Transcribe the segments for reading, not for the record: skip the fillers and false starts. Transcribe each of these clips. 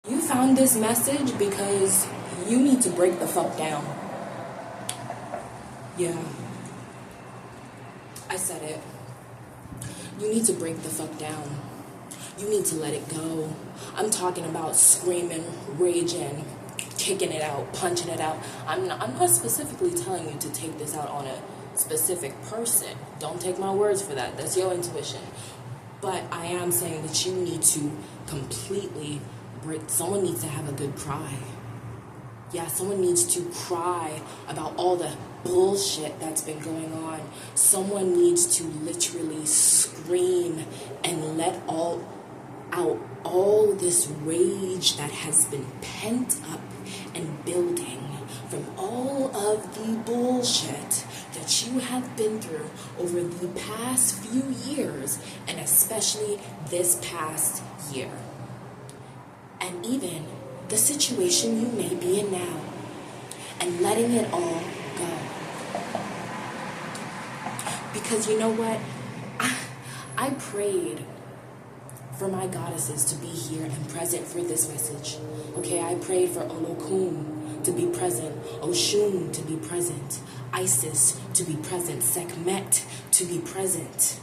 You found this message because you need to break the fuck down. Yeah. I said it. You need to break the fuck down. You need to let it go. I'm talking about screaming, raging, kicking it out, punching it out. I'm not specifically telling you to take this out on a specific person. Don't take my words for that. That's your intuition. But I am saying that you need to completely break. Someone needs to have a good cry. Yeah, someone needs to cry about all the bullshit that's been going on. Someone needs to literally scream and let out all this rage that has been pent up and building from all of the bullshit that you have been through over the past few years, and especially this past year. And even the situation you may be in now, and letting it all go. Because you know what? I prayed for my goddesses to be here and present for this message. Okay, I prayed for Olokun to be present, Oshun to be present, Isis to be present, Sekhmet to be present,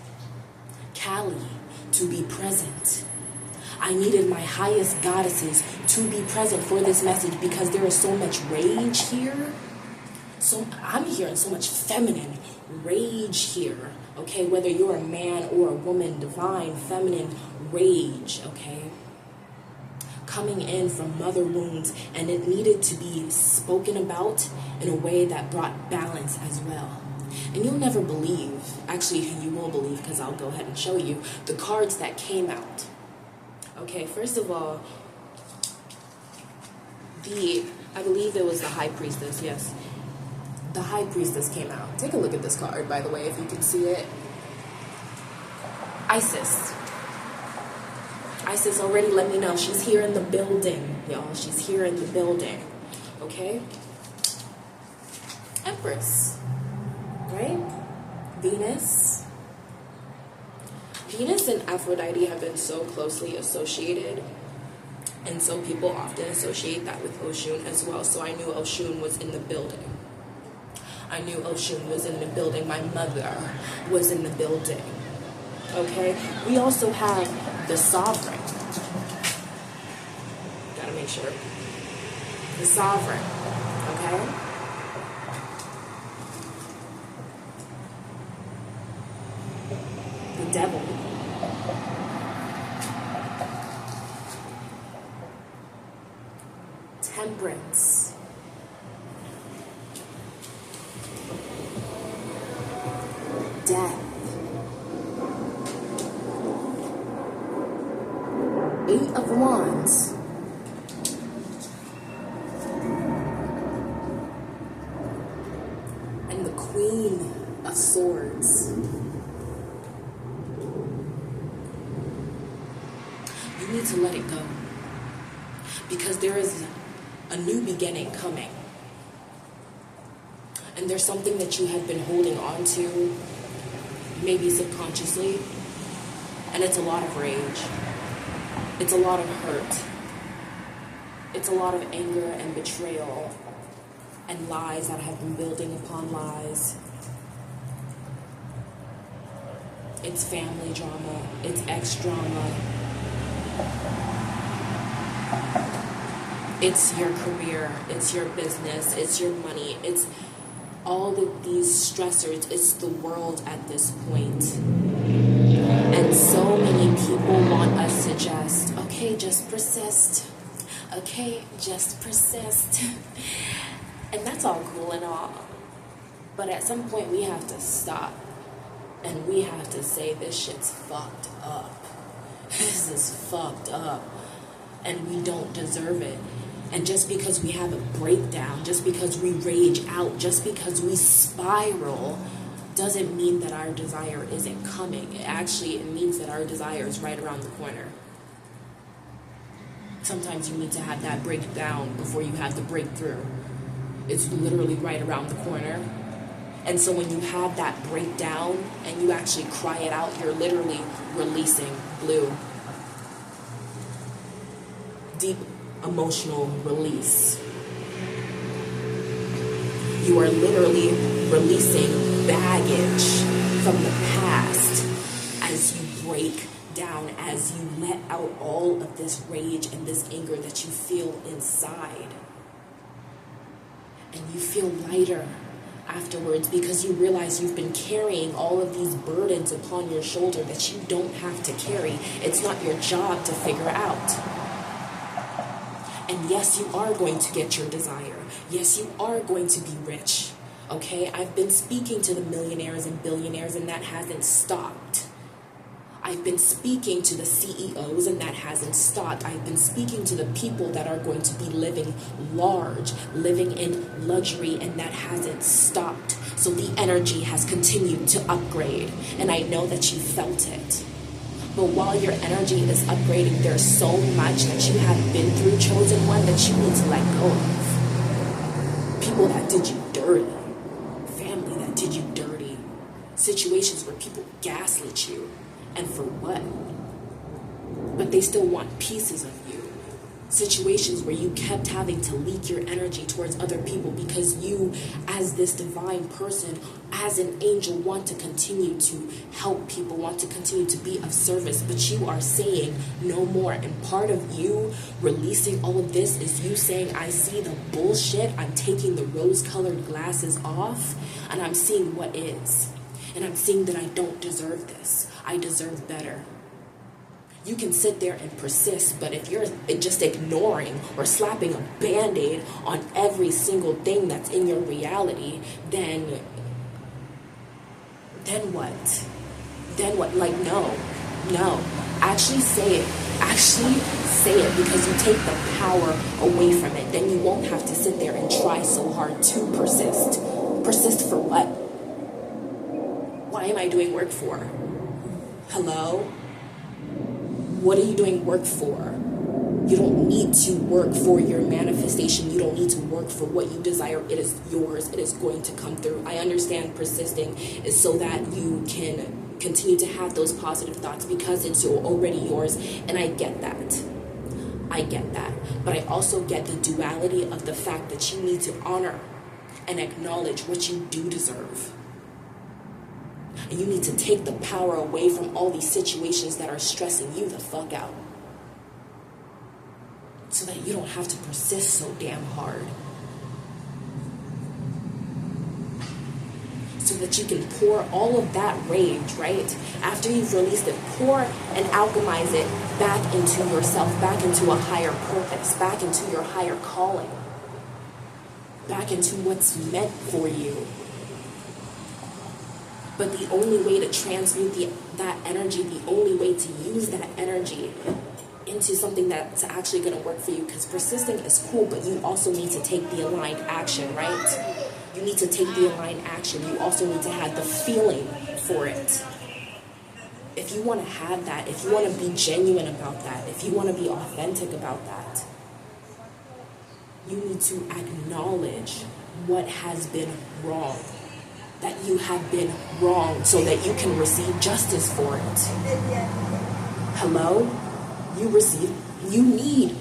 Kali to be present. I needed my highest goddesses to be present for this message because there is so much rage here. So I'm hearing so much feminine rage here, okay? Whether you're a man or a woman, divine, feminine rage, okay? Coming in from mother wounds, and it needed to be spoken about in a way that brought balance as well. And you'll never believe, actually you will believe because I'll go ahead and show you the cards that came out. Okay, first of all, I believe it was the High Priestess, yes. The High Priestess came out. Take a look at this card, by the way, if you can see it. Isis. Isis already let me know. She's here in the building, y'all. She's here in the building, okay? Empress, right? Venus. Venus and Aphrodite have been so closely associated, and so people often associate that with Oshun as well. So I knew Oshun was in the building. I knew Oshun was in the building. My mother was in the building. Okay? We also have the Sovereign. Gotta make sure. The Sovereign. Okay? The Devil. Temperance. Death. 8 of Wands. And the Queen of Swords. You need to let it go. Because there is a new beginning coming. And there's something that you have been holding on to, maybe subconsciously, and it's a lot of rage. It's a lot of hurt. It's a lot of anger and betrayal and lies that have been building upon lies. It's family drama. It's ex drama. It's your career. It's your business. It's your money. It's all of these stressors. It's the world at this point. And so many people want us to just, okay, just persist. Okay, just persist. And that's all cool and all. But at some point we have to stop. And we have to say, this shit's fucked up. This is fucked up. And we don't deserve it. And just because we have a breakdown, just because we rage out, just because we spiral, doesn't mean that our desire isn't coming. It means that our desire is right around the corner. Sometimes you need to have that breakdown before you have the breakthrough. It's literally right around the corner. And so when you have that breakdown and you actually cry it out, you're literally releasing blue. Deep emotional release. You are literally releasing baggage from the past as you break down, as you let out all of this rage and this anger that you feel inside. And you feel lighter afterwards because you realize you've been carrying all of these burdens upon your shoulder that you don't have to carry. It's not your job to figure out. And yes, you are going to get your desire. Yes, you are going to be rich. Okay? I've been speaking to the millionaires and billionaires, and that hasn't stopped. I've been speaking to the CEOs, and that hasn't stopped. I've been speaking to the people that are going to be living large, living in luxury, and that hasn't stopped. So the energy has continued to upgrade, and I know that you felt it. But while your energy is upgrading, there's so much that you have been through, chosen one, that you need to let go of. People that did you dirty. Family that did you dirty. Situations where people gaslit you. And for what? But they still want pieces of you. Situations where you kept having to leak your energy towards other people because you, as this divine person, as an angel, want to continue to help people, want to continue to be of service, but you are saying no more. And part of you releasing all of this is you saying, I see the bullshit, I'm taking the rose-colored glasses off, and I'm seeing what is. And I'm seeing that I don't deserve this. I deserve better. You can sit there and persist, but if you're just ignoring or slapping a Band-Aid on every single thing that's in your reality, then what? Then what? Like, no. Actually say it. Actually say it, because you take the power away from it. Then you won't have to sit there and try so hard to persist. Persist for what? Why am I doing work for? Hello? What are you doing work for? You don't need to work for your manifestation. You don't need to work for what you desire. It is yours. It is going to come through. I understand persisting is so that you can continue to have those positive thoughts because it's already yours. And I get that. I get that. But I also get the duality of the fact that you need to honor and acknowledge what you do deserve. And you need to take the power away from all these situations that are stressing you the fuck out. So that you don't have to persist so damn hard. So that you can pour all of that rage, right? After you've released it, pour and alchemize it back into yourself, back into a higher purpose, back into your higher calling, back into what's meant for you. But the only way to transmute that energy, the only way to use that energy into something that's actually going to work for you, because persisting is cool, but you also need to take the aligned action, right? You need to take the aligned action. You also need to have the feeling for it. If you want to have that, if you want to be genuine about that, if you want to be authentic about that, you need to acknowledge what has been wrong. That you have been wrong so that you can receive justice for it. Hello? You need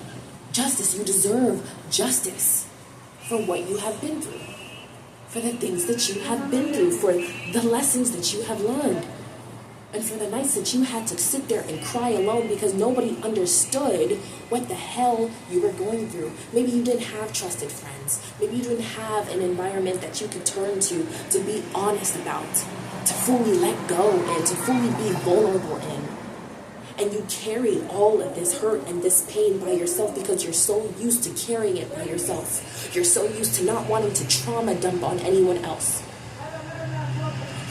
justice. You deserve justice for what you have been through, for the things that you have been through, for the lessons that you have learned, and for the nights that you had to sit there and cry alone because nobody understood what the hell you were going through. Maybe you didn't have trusted friends. Maybe you didn't have an environment that you could turn to be honest about, to fully let go and to fully be vulnerable in. And you carry all of this hurt and this pain by yourself because you're so used to carrying it by yourself. You're so used to not wanting to trauma dump on anyone else.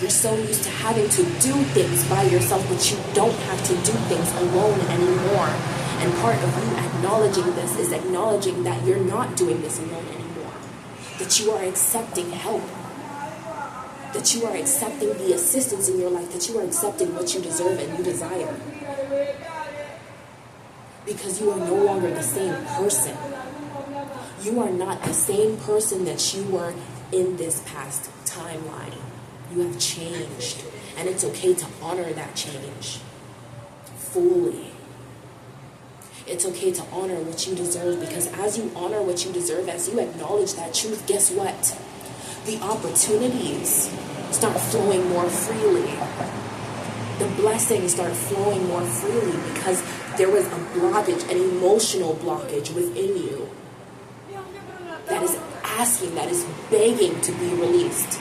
You're so used to having to do things by yourself, but you don't have to do things alone anymore. And part of you acknowledging this is acknowledging that you're not doing this alone anymore. That you are accepting help. That you are accepting the assistance in your life. That you are accepting what you deserve and you desire. Because you are no longer the same person. You are not the same person that you were in this past timeline. You have changed, and it's okay to honor that change fully. It's okay to honor what you deserve, because as you honor what you deserve, as you acknowledge that truth, guess what? The opportunities start flowing more freely. The blessings start flowing more freely because there was a blockage, an emotional blockage within you that is asking, that is begging to be released.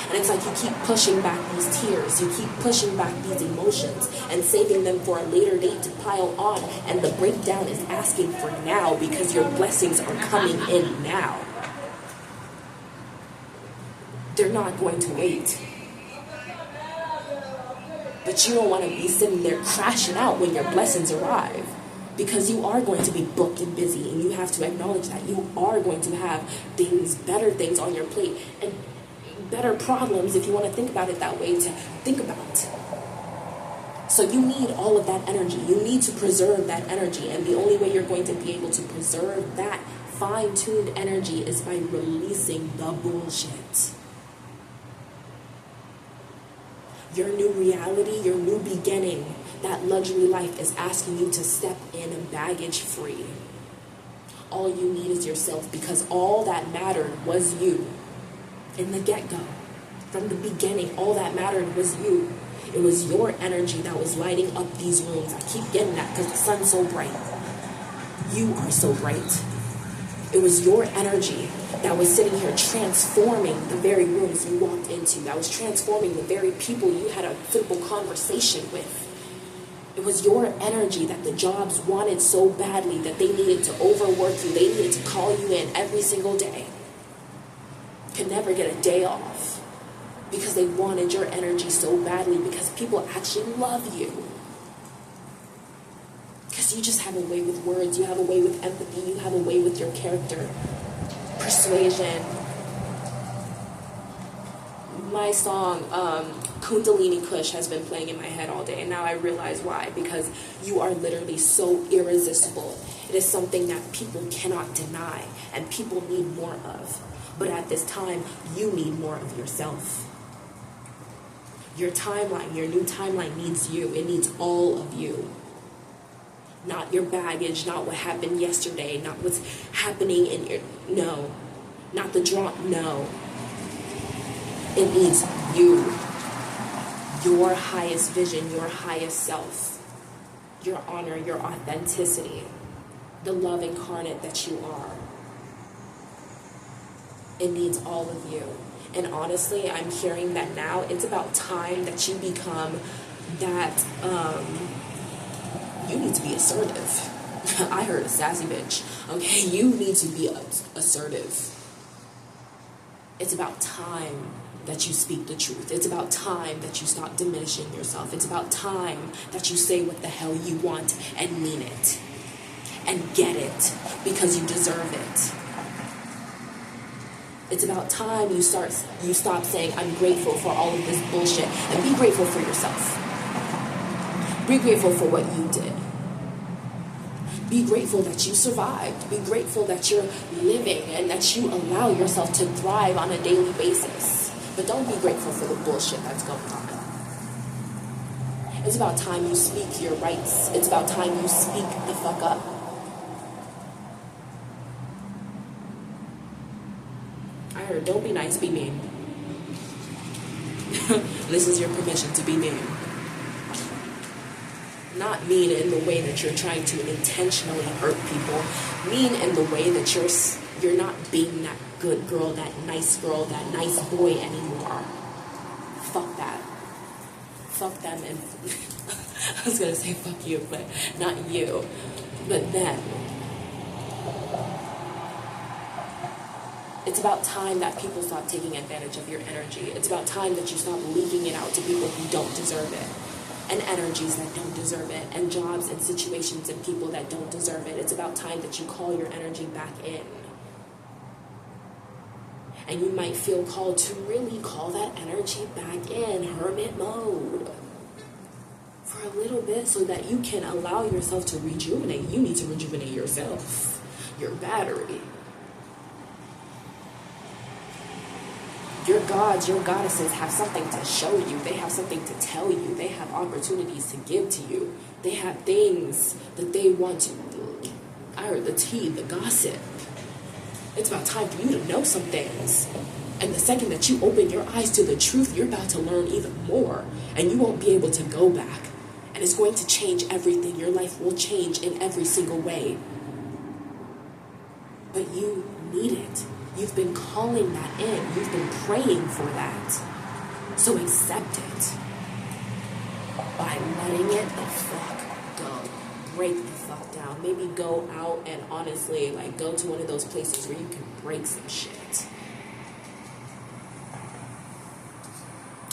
And it's like you keep pushing back these tears, you keep pushing back these emotions and saving them for a later date to pile on. And the breakdown is asking for now because your blessings are coming in now. They're not going to wait. But you don't want to be sitting there crashing out when your blessings arrive, because you are going to be booked and busy, and you have to acknowledge that you are going to have things, better things on your plate, and better problems, if you want to think about it that way, to think about. So you need all of that energy. You need to preserve that energy, and the only way you're going to be able to preserve that fine-tuned energy is by releasing the bullshit. Your new reality, your new beginning, that luxury life is asking you to step in baggage free. All you need is yourself, because all that mattered was you. In the get-go, from the beginning, all that mattered was you. It was your energy that was lighting up these rooms. I keep getting that because the sun's so bright. You are so bright. It was your energy that was sitting here transforming the very rooms you walked into, that was transforming the very people you had a simple conversation with. It was your energy that the jobs wanted so badly that they needed to overwork you. They needed to call you in every single day. Could never get a day off because they wanted your energy so badly, because people actually love you. Because you just have a way with words, you have a way with empathy, you have a way with your character, persuasion. My song, Kundalini Kush, has been playing in my head all day, and now I realize why. Because you are literally so irresistible. It is something that people cannot deny, and people need more of. But at this time, you need more of yourself. Your timeline, your new timeline needs you. It needs all of you. Not your baggage, not what happened yesterday, not what's happening in your... No. Not the drama. No. It needs you. Your highest vision, your highest self. Your honor, your authenticity. The love incarnate that you are. It needs all of you. And honestly, I'm hearing that now it's about time that you become that, you need to be assertive. I heard a sassy bitch. Okay, you need to be assertive. It's about time that you speak the truth. It's about time that you stop diminishing yourself. It's about time that you say what the hell you want and mean it. And get it, because you deserve it. It's about time you stop saying, I'm grateful for all of this bullshit, and be grateful for yourself. Be grateful for what you did. Be grateful that you survived. Be grateful that you're living and that you allow yourself to thrive on a daily basis. But don't be grateful for the bullshit that's going on. It's about time you speak your rights. It's about time you speak the fuck up. I heard, don't be nice, be mean. This is your permission to be mean. Not mean in the way that you're trying to intentionally hurt people. Mean in the way that you're not being that good girl, that nice boy anymore. Fuck that. Fuck them, and I was gonna say fuck you, but not you. But them. It's about time that people stop taking advantage of your energy. It's about time that you stop leaking it out to people who don't deserve it. And energies that don't deserve it. And jobs and situations and people that don't deserve it. It's about time that you call your energy back in. And you might feel called to really call that energy back in hermit mode for a little bit, so that you can allow yourself to rejuvenate. You need to rejuvenate yourself, your battery. Your gods, your goddesses have something to show you. They have something to tell you. They have opportunities to give to you. They have things that they want to, I heard the tea, the gossip. It's about time for you to know some things. And the second that you open your eyes to the truth, you're about to learn even more. And you won't be able to go back. And it's going to change everything. Your life will change in every single way. But you need it. You've been calling that in. You've been praying for that. So accept it. By letting it the fuck go. Break the fuck down. Maybe go out and honestly, like, go to one of those places where you can break some shit.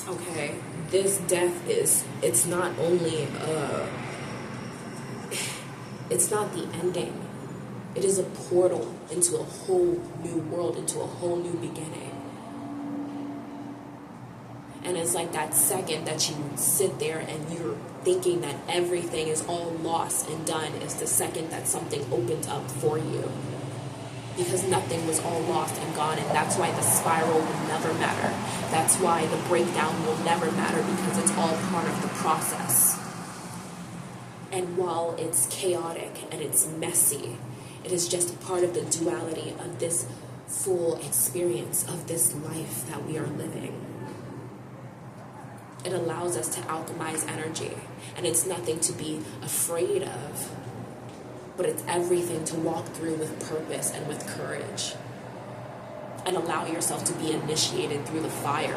Okay, this death it's not only, it's not the ending. It is a portal into a whole new world, into a whole new beginning. And it's like that second that you sit there and you're thinking that everything is all lost and done is the second that something opens up for you. Because nothing was all lost and gone, and that's why the spiral will never matter. That's why the breakdown will never matter, because it's all part of the process. And while it's chaotic and it's messy, it is just a part of the duality of this full experience of this life that we are living. It allows us to alchemize energy, and it's nothing to be afraid of. But it's everything to walk through with purpose and with courage. And allow yourself to be initiated through the fire.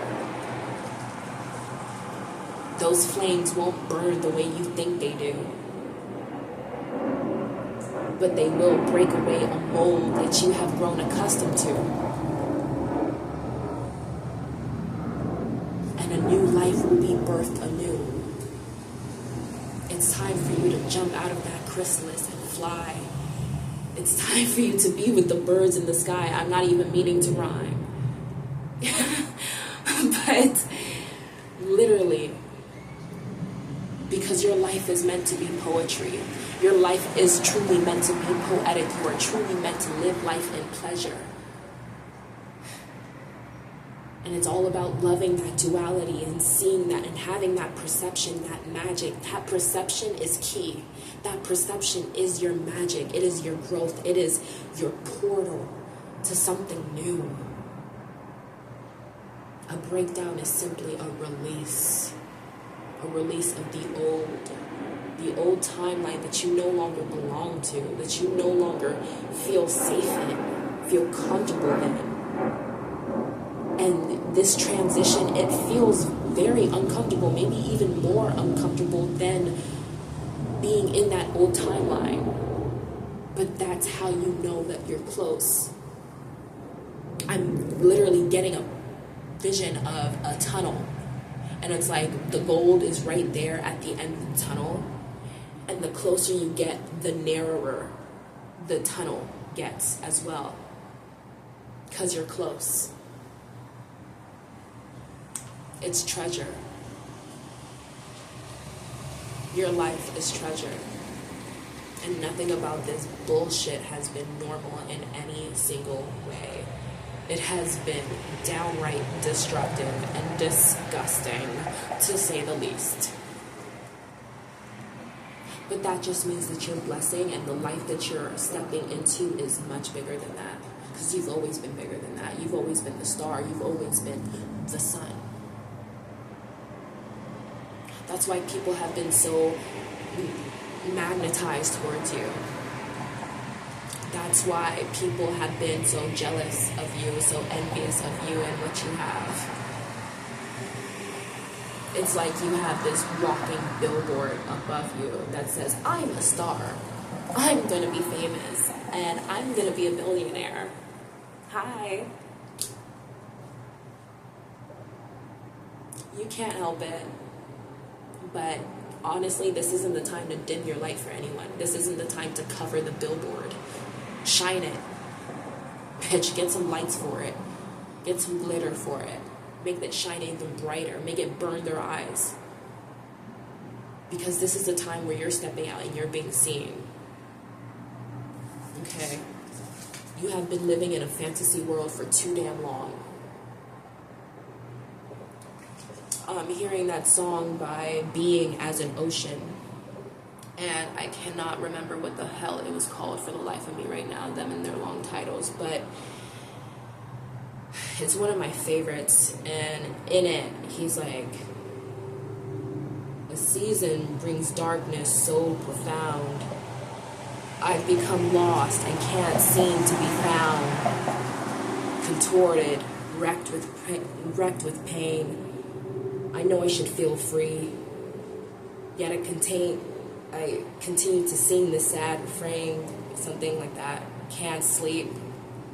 Those flames won't burn the way you think they do. But they will break away a mold that you have grown accustomed to. And a new life will be birthed anew. It's time for you to jump out of that chrysalis and fly. It's time for you to be with the birds in the sky. I'm not even meaning to rhyme. But literally, because your life is meant to be poetry. Your life is truly meant to be poetic. You are truly meant to live life in pleasure. And it's all about loving that duality and seeing that and having that perception, that magic. That perception is key. That perception is your magic. It is your growth. It is your portal to something new. A breakdown is simply a release. A release of the old timeline that you no longer belong to, that you no longer feel safe in, feel comfortable in. And this transition, it feels very uncomfortable, maybe even more uncomfortable than being in that old timeline. But that's how you know that you're close. I'm literally getting a vision of a tunnel. And it's like the gold is right there at the end of the tunnel. And the closer you get, the narrower the tunnel gets as well. Because you're close. It's treasure. Your life is treasure. And nothing about this bullshit has been normal in any single way. It has been downright destructive and disgusting, to say the least. But that just means that your blessing and the life that you're stepping into is much bigger than that. Because you've always been bigger than that. You've always been the star. You've always been the sun. That's why people have been so magnetized towards you. That's why people have been so jealous of you, so envious of you and what you have. It's like you have this walking billboard above you that says, I'm a star. I'm going to be famous. And I'm going to be a billionaire. Hi. You can't help it. But honestly, this isn't the time to dim your light for anyone. This isn't the time to cover the billboard. Shine it. Bitch, get some lights for it. Get some glitter for it. Make that shine even brighter. Make it burn their eyes. Because this is the time where you're stepping out and you're being seen. Okay? You have been living in a fantasy world for too damn long. hearing that song by Being as an Ocean. And I cannot remember what the hell it was called for the life of me right now, them and their long titles. But it's one of my favorites. And in it, he's like, a season brings darkness so profound. I've become lost and can't seem to be found. Contorted, wrecked with pain. I know I should feel free. Yet I continue to sing this sad refrain, something like that. Can't sleep.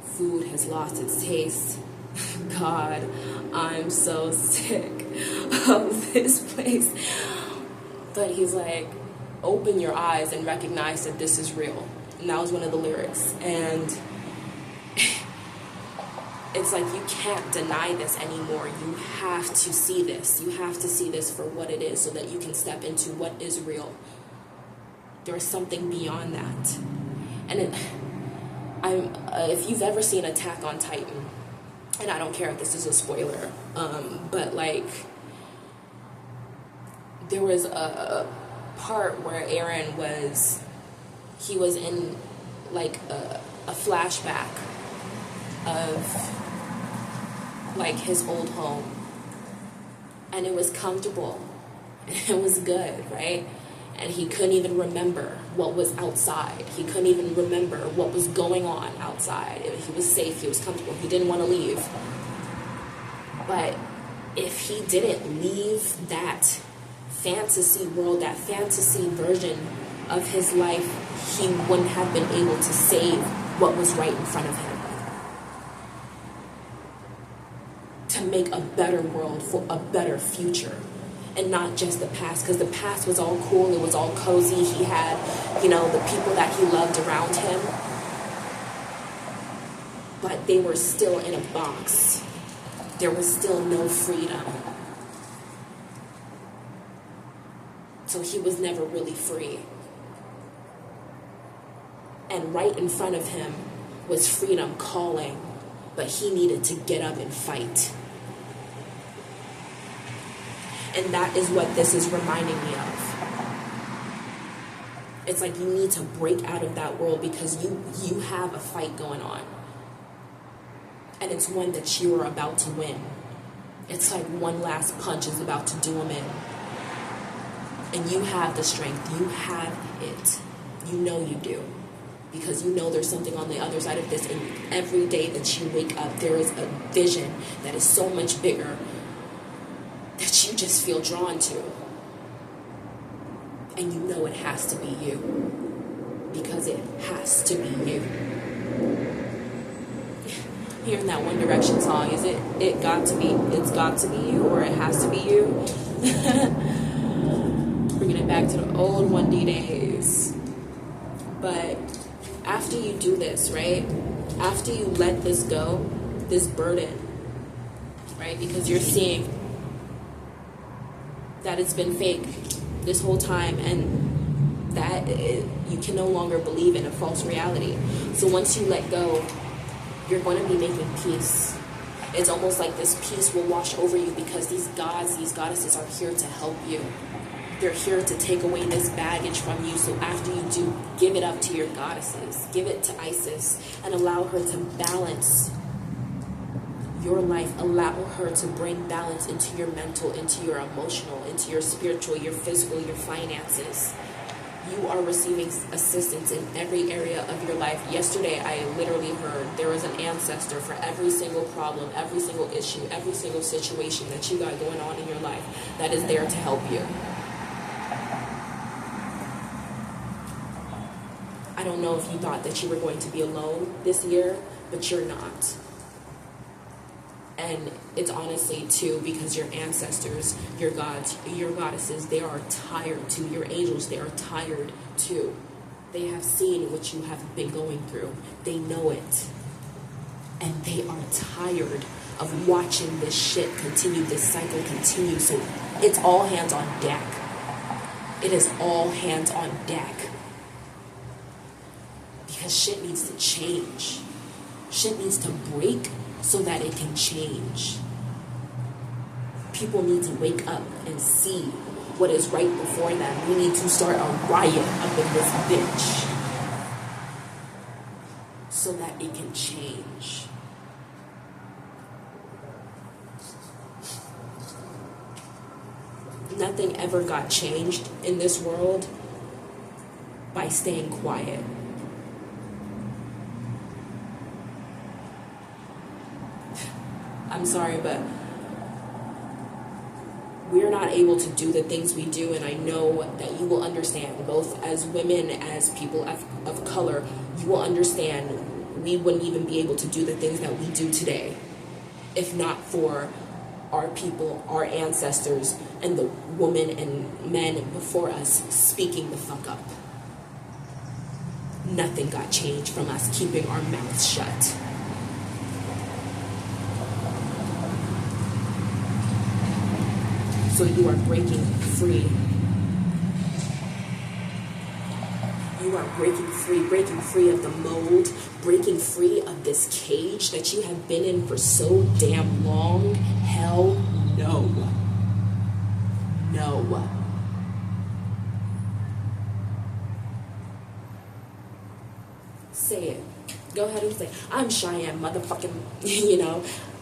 Food has lost its taste. God, I'm so sick of this place. But he's like, open your eyes and recognize that this is real. And that was one of the lyrics. And it's like, you can't deny this anymore. You have to see this. You have to see this for what it is so that you can step into what is real. There's something beyond that. And if you've ever seen Attack on Titan, and I don't care if this is a spoiler, but like, there was a part where Eren was in like a flashback of like his old home, and it was comfortable, and it was good, right? And he couldn't even remember what was outside. He couldn't even remember what was going on outside. He was safe, he was comfortable, he didn't want to leave. But if he didn't leave that fantasy world, that fantasy version of his life, he wouldn't have been able to save what was right in front of him. To make a better world for a better future. And not just the past, because the past was all cool, it was all cozy. He had, the people that he loved around him. But they were still in a box. There was still no freedom. So he was never really free. And right in front of him was freedom calling, but he needed to get up and fight. And that is what this is reminding me of. It's like, you need to break out of that world because you have a fight going on. And it's one that you are about to win. It's like one last punch is about to do him in. And you have the strength. You have it. You know you do. Because you know there's something on the other side of this. And every day that you wake up, there is a vision that is so much bigger that you just feel drawn to. And you know it has to be you. Because it has to be you. Hearing that One Direction song, is it's got to be you, or it has to be you? Bringing it back to the old 1D days. But after you do this, right? After you let this go, this burden, right? Because you're seeing that it's been fake this whole time, and that you can no longer believe in a false reality. So once you let go, you're going to be making peace. It's almost like this peace will wash over you because these gods, these goddesses are here to help you. They're here to take away this baggage from you. So after you do, give it up to your goddesses. Give it to Isis and allow her to balance your life. Allow her to bring balance into your mental, into your emotional, into your spiritual, your physical, your finances. You are receiving assistance in every area of your life. Yesterday, I literally heard there was an ancestor for every single problem, every single issue, every single situation that you got going on in your life that is there to help you. I don't know if you thought that you were going to be alone this year, but you're not. And it's honestly too because your ancestors, your gods, your goddesses, they are tired too. Your angels, they are tired too. They have seen what you have been going through. They know it. And they are tired of watching this shit continue, this cycle continue. So it's all hands on deck. It is all hands on deck. Because shit needs to change. Shit needs to break so that it can change. People need to wake up and see what is right before them. We need to start a riot up in this bitch so that it can change. Nothing ever got changed in this world by staying quiet. I'm sorry, but we're not able to do the things we do, and I know that you will understand, both as women, as people of color, you will understand we wouldn't even be able to do the things that we do today if not for our people, our ancestors, and the women and men before us speaking the fuck up. Nothing got changed from us keeping our mouths shut. So you are breaking free. You are breaking free of the mold, breaking free of this cage that you have been in for so damn long. Hell no. No. Say it. Go ahead and say, I'm Cheyenne, motherfucking,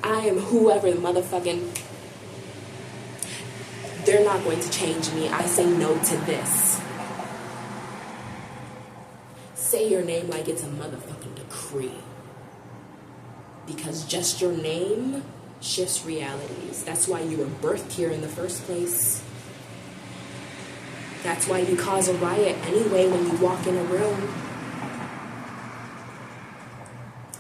I am whoever the motherfucking. They're not going to change me. I say no to this. Say your name like it's a motherfucking decree. Because just your name shifts realities. That's why you were birthed here in the first place. That's why you cause a riot anyway when you walk in a room.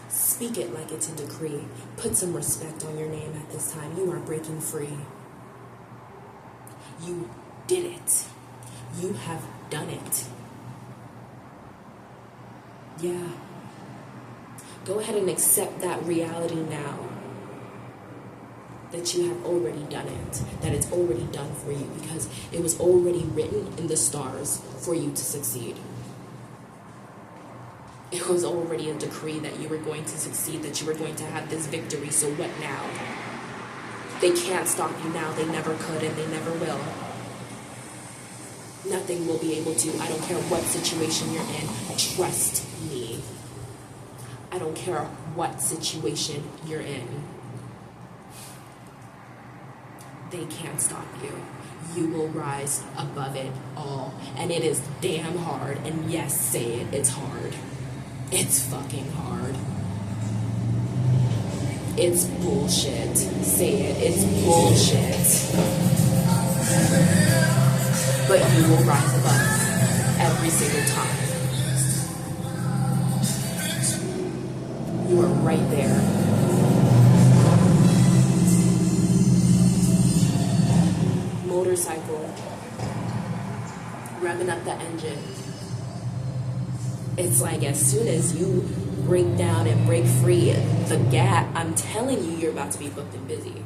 Speak it like it's a decree. Put some respect on your name at this time. You are breaking free. You did it. You have done it. Yeah. Go ahead and accept that reality now. That you have already done it. That it's already done for you. Because it was already written in the stars for you to succeed. It was already a decree that you were going to succeed. That you were going to have this victory. So what now? They can't stop you now. They never could and they never will. Nothing will be able to. I don't care what situation you're in. Trust me. I don't care what situation you're in. They can't stop you. You will rise above it all. And it is damn hard. And yes, say it. It's hard. It's fucking hard. It's bullshit. Say it. It's bullshit. But you will rise above every single time. You are right there. Motorcycle, revving up the engine. It's like as soon as you break down and break free the gap, I'm telling you, you're about to be booked and busy.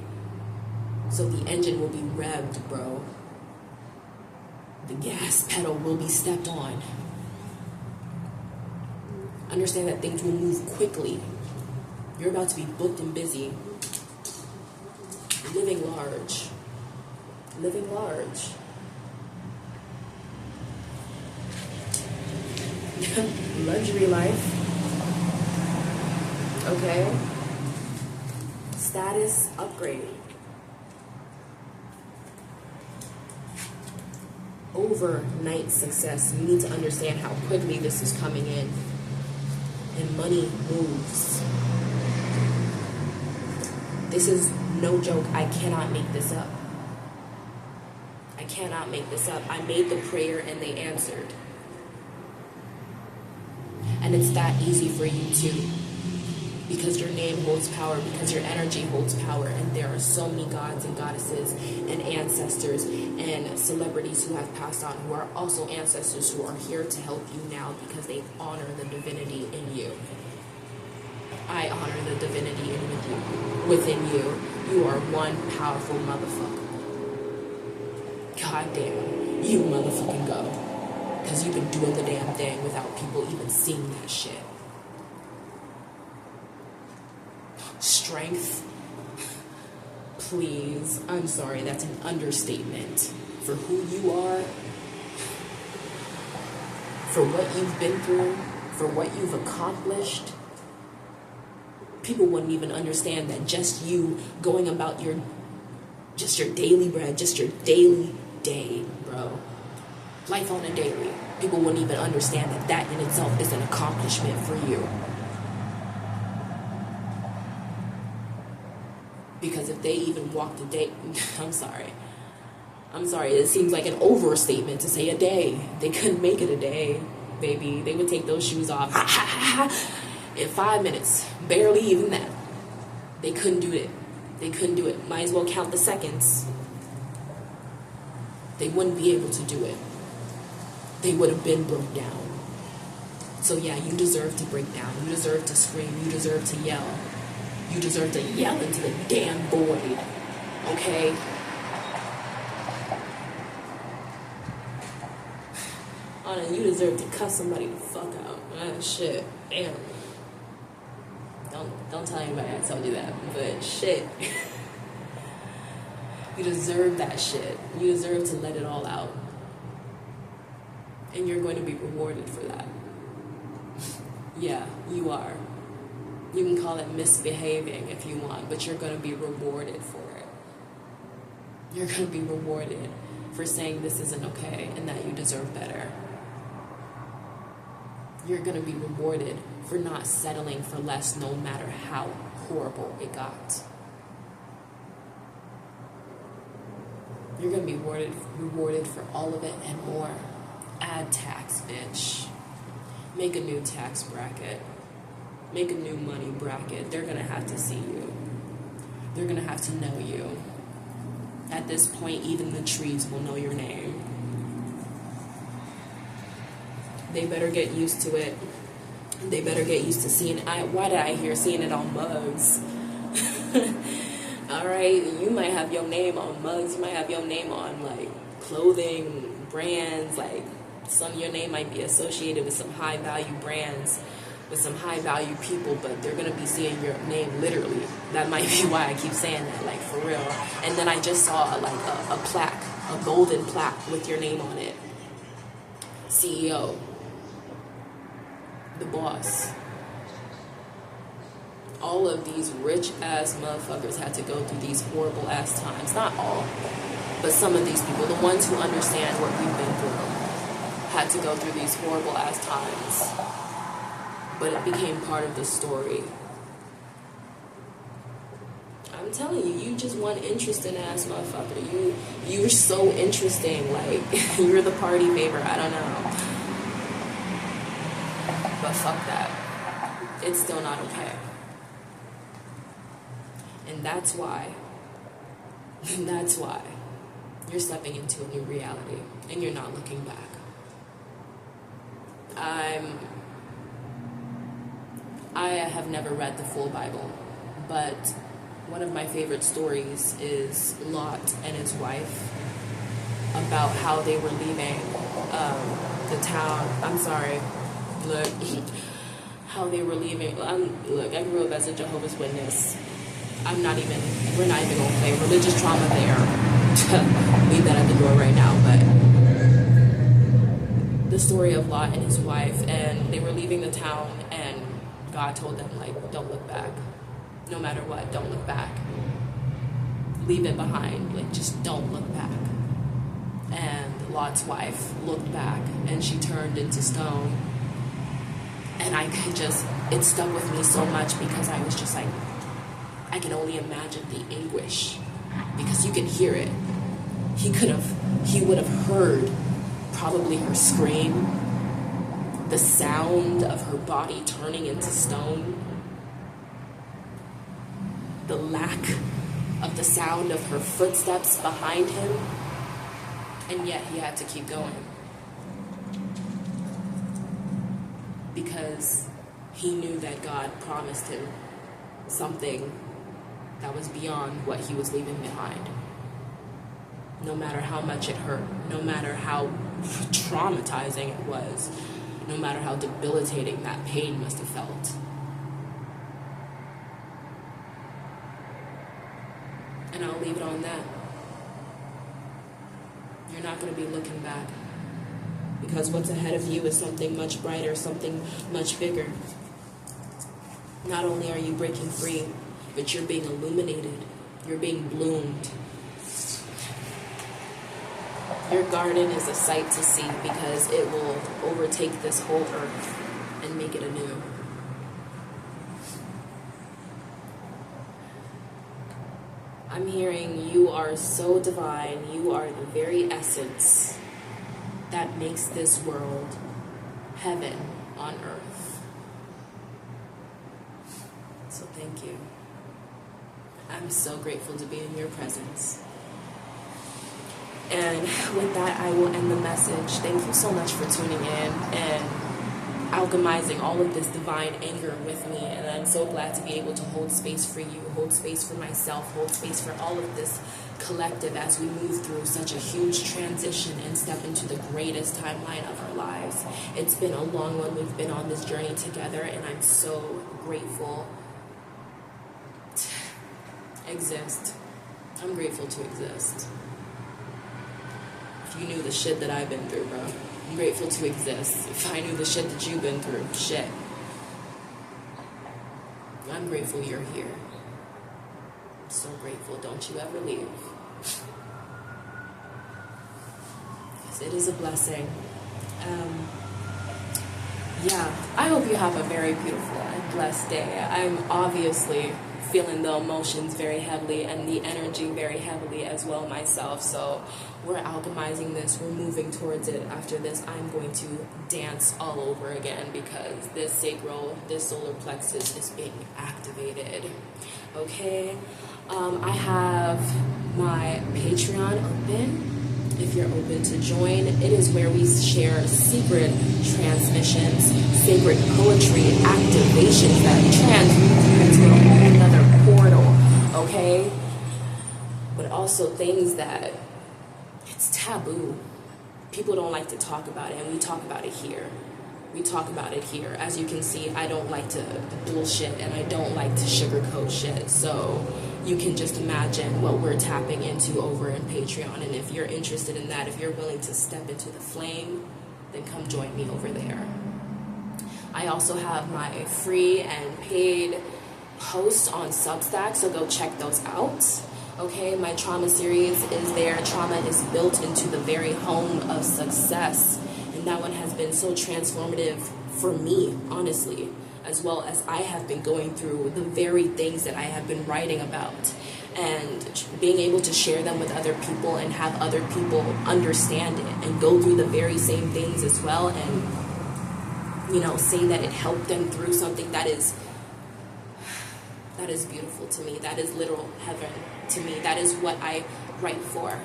So the engine will be revved, bro. The gas pedal will be stepped on. Understand that things will move quickly. You're about to be booked and busy. Living large. Living large. Luxury life. Okay. Status upgrade. Overnight success. You need to understand how quickly this is coming in. And money moves. This is no joke. I cannot make this up. I cannot make this up. I made the prayer and they answered. And it's that easy for you too. Because your name holds power, because your energy holds power, and there are so many gods and goddesses and ancestors and celebrities who have passed on, who are also ancestors who are here to help you now because they honor the divinity in you. I honor the divinity within you. You are one powerful motherfucker. God damn, you motherfucking go. Because you've been doing the damn thing without people even seeing that shit. Strength. please, I'm sorry, that's an understatement. For who you are, for what you've been through, for what you've accomplished, people wouldn't even understand that just you going about your daily bread, just your daily day, bro. Life on a daily. People wouldn't even understand that that in itself is an accomplishment for you. Because if they even walked a day, I'm sorry, it seems like an overstatement to say a day. They couldn't make it a day, baby. They would take those shoes off in 5 minutes. Barely even that. They couldn't do it. They couldn't do it. Might as well count the seconds. They wouldn't be able to do it. They would have been broke down. So yeah, you deserve to break down. You deserve to scream. You deserve to yell. You deserve to yell into the damn void. Okay? Anna, you deserve to cuss somebody the fuck out. Shit. Damn. Don't tell anybody I told you that. But shit. You deserve that shit. You deserve to let it all out. And you're going to be rewarded for that. Yeah, you are. You can call it misbehaving if you want, but you're going to be rewarded for it. You're going to be rewarded for saying this isn't okay and that you deserve better. You're going to be rewarded for not settling for less no matter how horrible it got. You're going to be rewarded for all of it and more. Add tax, bitch. Make a new tax bracket. Make a new money bracket. They're going to have to see you. They're going to have to know you. At this point, even the trees will know your name. They better get used to it. They better get used to seeing it. Why did I hear seeing it on mugs? Alright, you might have your name on mugs. You might have your name on, like, clothing, brands. Like, your name might be associated with some high-value brands, with some high-value people, but they're going to be seeing your name literally. That might be why I keep saying that, like, for real. And then I just saw, like, a plaque, a golden plaque with your name on it. CEO. The boss. All of these rich-ass motherfuckers had to go through these horrible-ass times. Not all, but some of these people, the ones who understand what we've been through, had to go through these horrible-ass times. But it became part of the story. I'm telling you, you just one interesting ass motherfucker. You're so interesting. Like, you're the party favor. I don't know. But fuck that. It's still not okay. And that's why you're stepping into a new reality and you're not looking back. I have never read the full Bible, but one of my favorite stories is Lot and his wife, about how they were leaving the town. I'm sorry, look, how they were leaving. Look, I grew up as a Jehovah's Witness. We're not even gonna play religious trauma there. Leave that at the door right now, but the story of Lot and his wife, and they were leaving the town, and God told them, like, don't look back. No matter what, don't look back. Leave it behind. Like, just don't look back. And Lot's wife looked back, and she turned into stone. And it stuck with me so much because I was just like, I can only imagine the anguish. Because you can hear it. He would have heard probably her scream, the sound of her body turning into stone, the lack of the sound of her footsteps behind him, and yet he had to keep going. Because he knew that God promised him something that was beyond what he was leaving behind. No matter how much it hurt, no matter how traumatizing it was, no matter how debilitating that pain must have felt. And I'll leave it on that. You're not going to be looking back. Because what's ahead of you is something much brighter, something much bigger. Not only are you breaking free, but you're being illuminated. You're being bloomed. Your garden is a sight to see because it will overtake this whole earth and make it anew. I'm hearing you are so divine. You are the very essence that makes this world heaven on earth. So thank you. I'm so grateful to be in your presence. And with that, I will end the message. Thank you so much for tuning in and alchemizing all of this divine anger with me. And I'm so glad to be able to hold space for you, hold space for myself, hold space for all of this collective as we move through such a huge transition and step into the greatest timeline of our lives. It's been a long one. We've been on this journey together, and I'm so grateful to exist. I'm grateful to exist. If you knew the shit that I've been through, bro. I'm grateful to exist. If I knew the shit that you've been through, shit. I'm grateful you're here. I'm so grateful. Don't you ever leave. Because it is a blessing. Yeah, I hope you have a very beautiful and blessed day. I'm obviously feeling the emotions very heavily and the energy very heavily as well myself. So we're alchemizing this. We're moving towards it. After this, I'm going to dance all over again because this sacral, this solar plexus is being activated. Okay? I have my Patreon open. If you're open to join, it is where we share secret transmissions, sacred poetry, activations that transmute you into a whole another portal, okay? But also things that it's taboo. People don't like to talk about it, and we talk about it here. We talk about it here. As you can see, I don't like to bullshit, and I don't like to sugarcoat shit. So you can just imagine what we're tapping into over in Patreon. And if you're interested in that, if you're willing to step into the flame, then come join me over there. I also have my free and paid posts on Substack, so go check those out. Okay, my trauma series is there. Trauma is built into the very home of success. And that one has been so transformative for me, honestly, as well as I have been going through the very things that I have been writing about. And being able to share them with other people and have other people understand it and go through the very same things as well, and, you know, say that it helped them through something that is beautiful to me. That is literal heaven to me. That is what I write for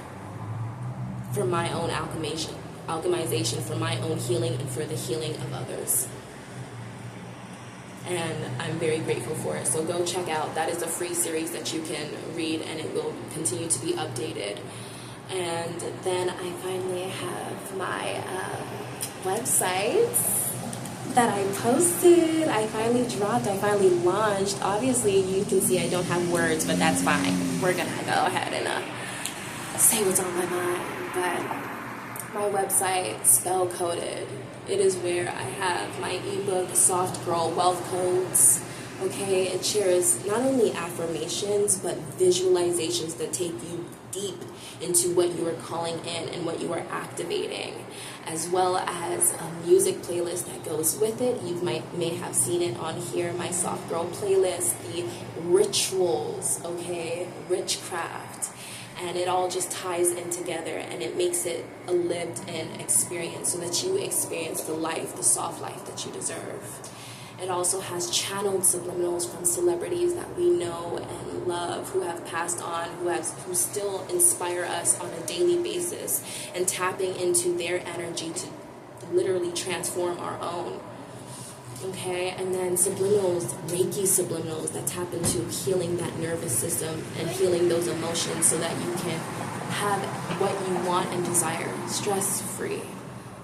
my own alchemization, for my own healing, and for the healing of others. And I'm very grateful for it. So go check out. That is a free series that you can read, and it will continue to be updated. And then I finally have my website that I posted. I finally dropped. I finally launched. Obviously, you can see I don't have words, but that's fine. We're going to go ahead and say what's on my mind. But my website, Spell Coded, it is where I have my ebook, Soft Girl Wealth Codes. Okay, it shares not only affirmations, but visualizations that take you deep into what you are calling in and what you are activating, as well as a music playlist that goes with it. You may have seen it on here, my Soft Girl playlist, the rituals, okay, witchcraft. And it all just ties in together, and it makes it a lived-in experience so that you experience the life, the soft life that you deserve. It also has channeled subliminals from celebrities that we know and love, who have passed on, who still inspire us on a daily basis, and tapping into their energy to literally transform our own. Okay, and then subliminals, Reiki subliminals that tap into healing that nervous system and healing those emotions so that you can have what you want and desire stress-free.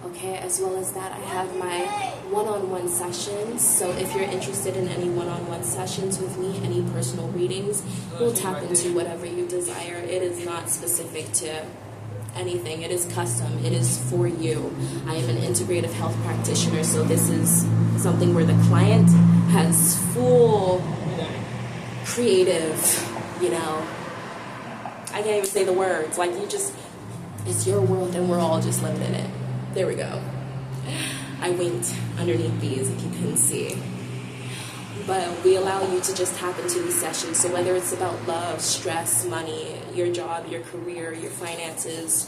Okay, as well as that, I have my one-on-one sessions. So if you're interested in any one-on-one sessions with me, any personal readings, we'll tap into whatever you desire. It is not specific to anything. It is custom. It is for you. I am an integrative health practitioner, so this is something where the client has full creative, I can't even say the words. Like, it's your world and we're all just living in it. There we go. I winked underneath these if you couldn't see. But we allow you to just tap into these sessions. So whether it's about love, stress, money, your job, your career, your finances,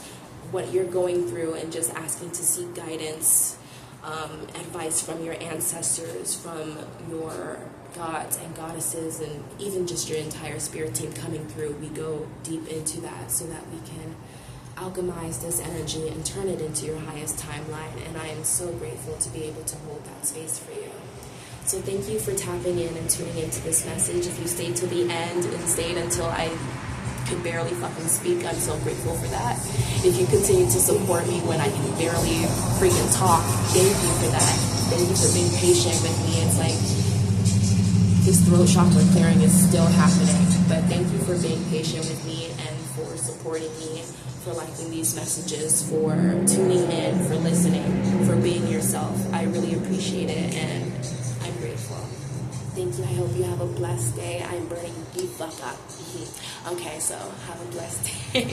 what you're going through, and just asking to seek guidance, advice from your ancestors, from your gods and goddesses, and even just your entire spirit team coming through, we go deep into that so that we can alchemize this energy and turn it into your highest timeline. And I am so grateful to be able to hold that space for you. So thank you for tapping in and tuning into this message. If you stayed to the end and stayed until I could barely fucking speak, I'm so grateful for that. If you continue to support me when I can barely freaking talk, thank you for that. Thank you for being patient with me. It's like this throat chakra clearing is still happening, but thank you for being patient with me and for supporting me, for liking these messages, for tuning in, for listening, for being yourself. I really appreciate it, and I'm grateful. Thank you. I hope you have a blessed day. I'm burning the fuck up. Okay, so have a blessed day.